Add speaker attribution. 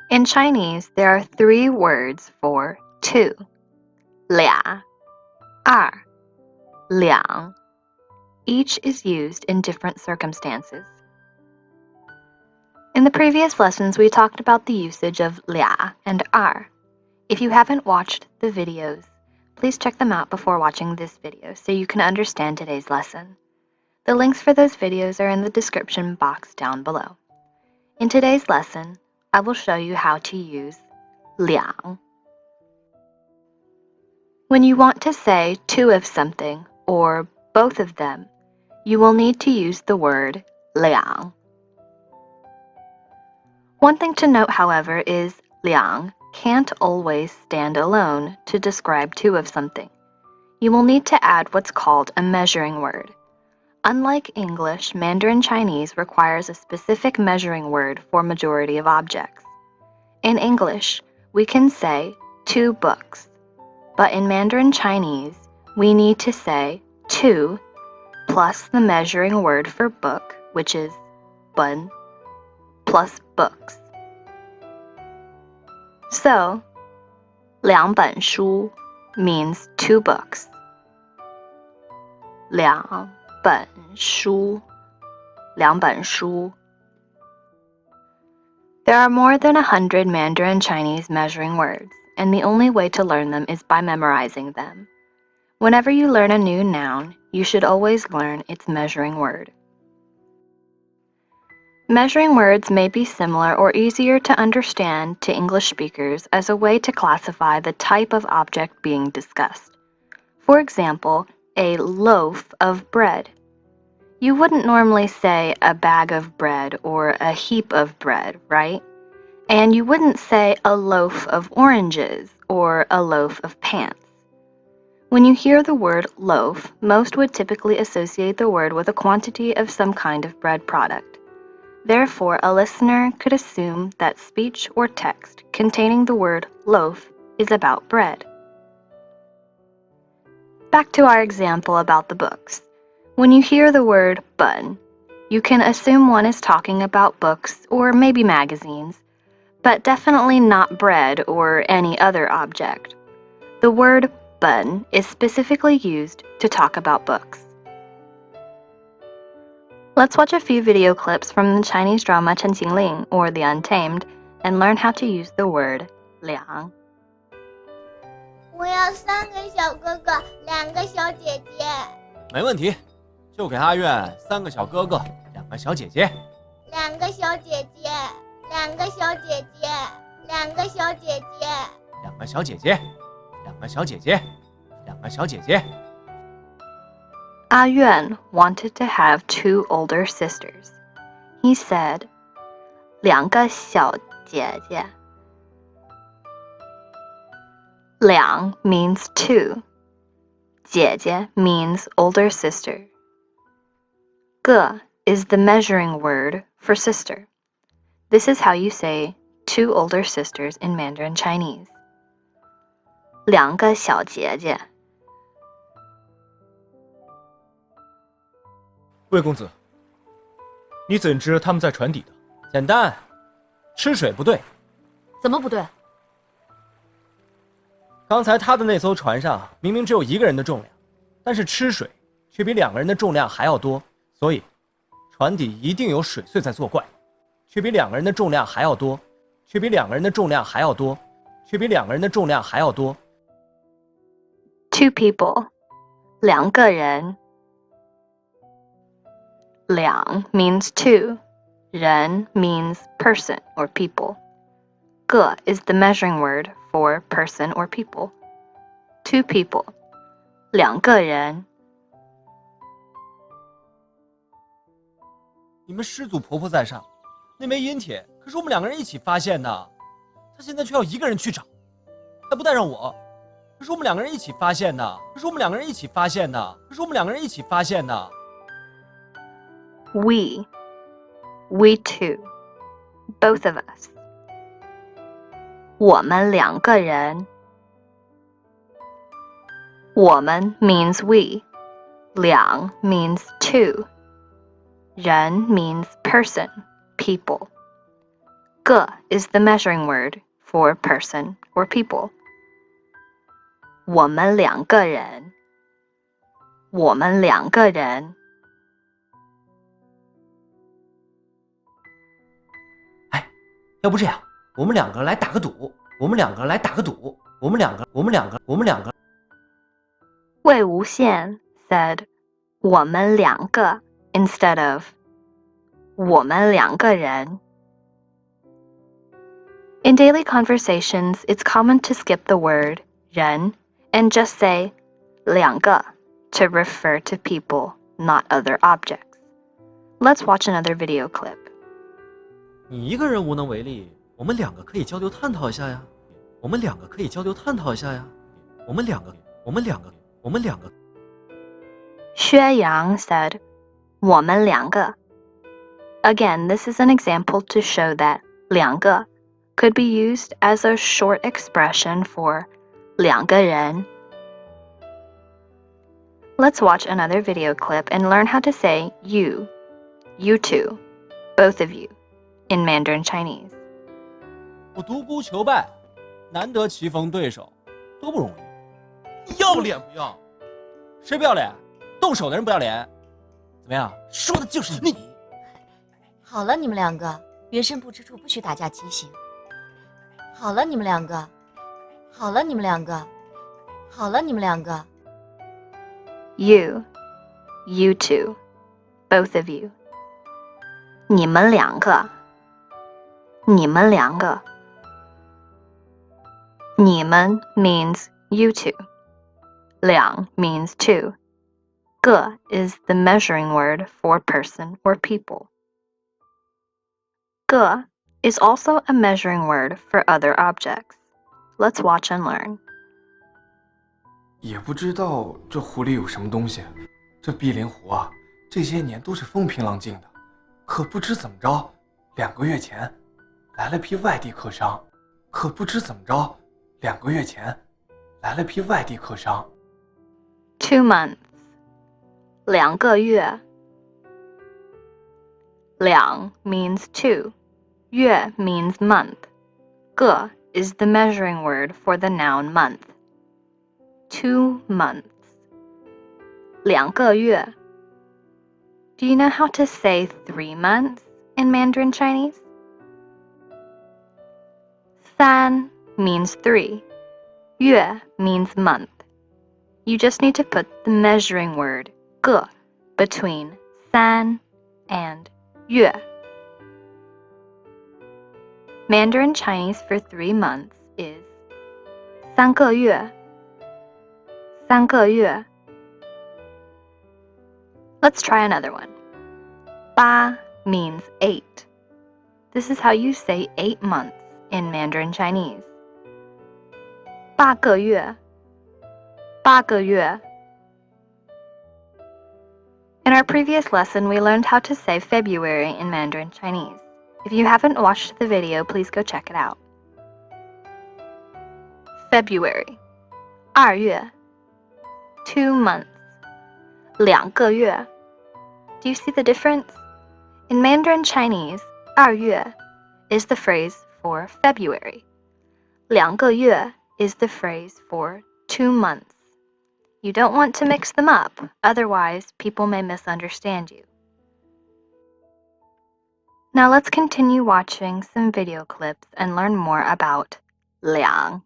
Speaker 1: In Chinese, there are 3 words for two: 俩, 二, 两. Each is used in different circumstances. In the previous lessons, we talked about the usage of 俩 and 二. If you haven't watched the videos, please check them out before watching this video so you can understand today's lesson. The links for those videos are in the description box down below. In today's lesson, I will show you how to use 两. When you want to say two of something or both of them, you will need to use the word 两. One thing to note, however, is 两 can't always stand alone to describe two of something. You will need to add what's called a measuring word. Unlike English, Mandarin Chinese requires a specific measuring word for majority of objects. In English, we can say 2 books, but in Mandarin Chinese, we need to say 2 plus the measuring word for book, which is 本, plus books. So, 两本书 means 2 books. 两本书 两本书. There are more than 100 Mandarin Chinese measuring words, and the only way to learn them is by memorizing them. Whenever you learn a new noun, you should always learn its measuring word. Measuring words may be similar or easier to understand to English speakers as a way to classify the type of object being discussed. For example, a loaf of bread. You wouldn't normally say a bag of bread or a heap of bread, right? And you wouldn't say a loaf of oranges or a loaf of pants. When you hear the word loaf, most would typically associate the word with a quantity of some kind of bread product. Therefore, a listener could assume that speech or text containing the word loaf is about bread. Back to our example about the books. When you hear the word 本, you can assume one is talking about books or maybe magazines, but definitely not bread or any other object. The word 本 is specifically used to talk about books. Let's watch a few video clips from the Chinese drama 陈情令, or the Untamed, and learn how to use the word 两.
Speaker 2: 我要3个小哥哥，2个小姐姐。
Speaker 3: 没问题，就给阿苑3个小哥哥，2个小姐姐。
Speaker 2: 2个小姐姐，2个小姐姐，2个小姐姐。
Speaker 3: 2个小姐姐，2个小姐姐，2个小姐姐。
Speaker 1: Ah Yuan wanted to have 2 older sisters. He said, 2个小姐姐. 两 means 2. 姐姐 means older sister. 个 is the measuring word for sister. This is how you say 2 older sisters in Mandarin Chinese. 2个小姐姐.
Speaker 4: 魏公子，你怎知他们在船底的？
Speaker 3: 简单，吃水不对。
Speaker 5: 怎么不对？
Speaker 3: 刚才他的那艘船上明明只有1个人的重量，但是吃水却比2个人的重量还要多，所以船底一定有水碎在作怪，却比2个人的重量还要多，却比2个人的重量还要多，却比2个人的重量还要多。
Speaker 1: Two people. 2个人. 两 means 2. 人 means person or people. 个 is the measuring word for person or people. 2 people. 2个人.
Speaker 3: 你们师祖婆婆在上，那枚银帖可是我们2个人一起发现的，他现在却要1个人去找，还不带上我。可是我们2个人一起发现的，可是我们2个人一起发现的，可是我们2个人一起发现的。
Speaker 1: We 2. Both of us. 我们2个人. 我们 means we. 两 means 2. 人 means person, people. 个 is the measuring word for person or people. 我们两个人，我们两个人。
Speaker 3: 哎，要不这样，我们两个来打个赌，我们两个来打个赌，我们两个。
Speaker 1: 魏无羡 said 我们两个 instead of 我们两个人。In daily conversations, it's common to skip the word 人 and just say 两个 to refer to people, not other objects. Let's watch another video clip.
Speaker 5: 你一个人无能为力，我们两个可以交流探讨一下呀。我们两个可以交流探讨一下呀。我们两个。
Speaker 1: 薛洋 said 我们两个。Again, this is an example to show that 两个 could be used as a short expression for 两个人。Let's watch another video clip and learn how to say you two, both of you, in Mandarin Chinese.
Speaker 3: 我独孤求败，难得棋逢对手，多不容易。
Speaker 5: 你要脸不要？
Speaker 3: 谁不要脸？动手的人不要脸。怎么样？
Speaker 5: 说的就是你。
Speaker 6: 好了，你们两个，原身不知处不许打架畸形。好了，你们两个。好了，你们两个。好了，你们两个。
Speaker 1: You two, both of you. 你们两个。你们两个。你们 means you two. 两 means two. 个 is the measuring word for person or people. 个 is also a measuring word for other objects. Let's watch and learn.
Speaker 7: 也不知道这湖里有什么东西，这碧莲湖啊，这些年都是风平浪静的，可不知怎么着，2个月前来了批外地客商，可不知怎么着，2个月前来了批外地客商。
Speaker 1: 2 months. 2个月。两 means 2. 月 means month. 个 is the measuring word for the noun month. 2 months. 2个月。Do you know how to say 3 months in Mandarin Chinese? 3 means 3. 月 means month. You just need to put the measuring word 个 between 3 and 月. Mandarin Chinese for 3 months is 3个月。3个月。Let's try another one. 8 means 8. This is how you say 8 months in Mandarin Chinese. 8个月。8个月。In our previous lesson, we learned how to say February in Mandarin Chinese. If you haven't watched the video, please go check it out. February. 2月。2 months. 2个月。Do you see the difference? In Mandarin Chinese, 2月 is the phrase for February. 2个月 is the phrase for 2 months. You don't want to mix them up, otherwise people may misunderstand you. Now let's continue watching some video clips and learn more about liǎng.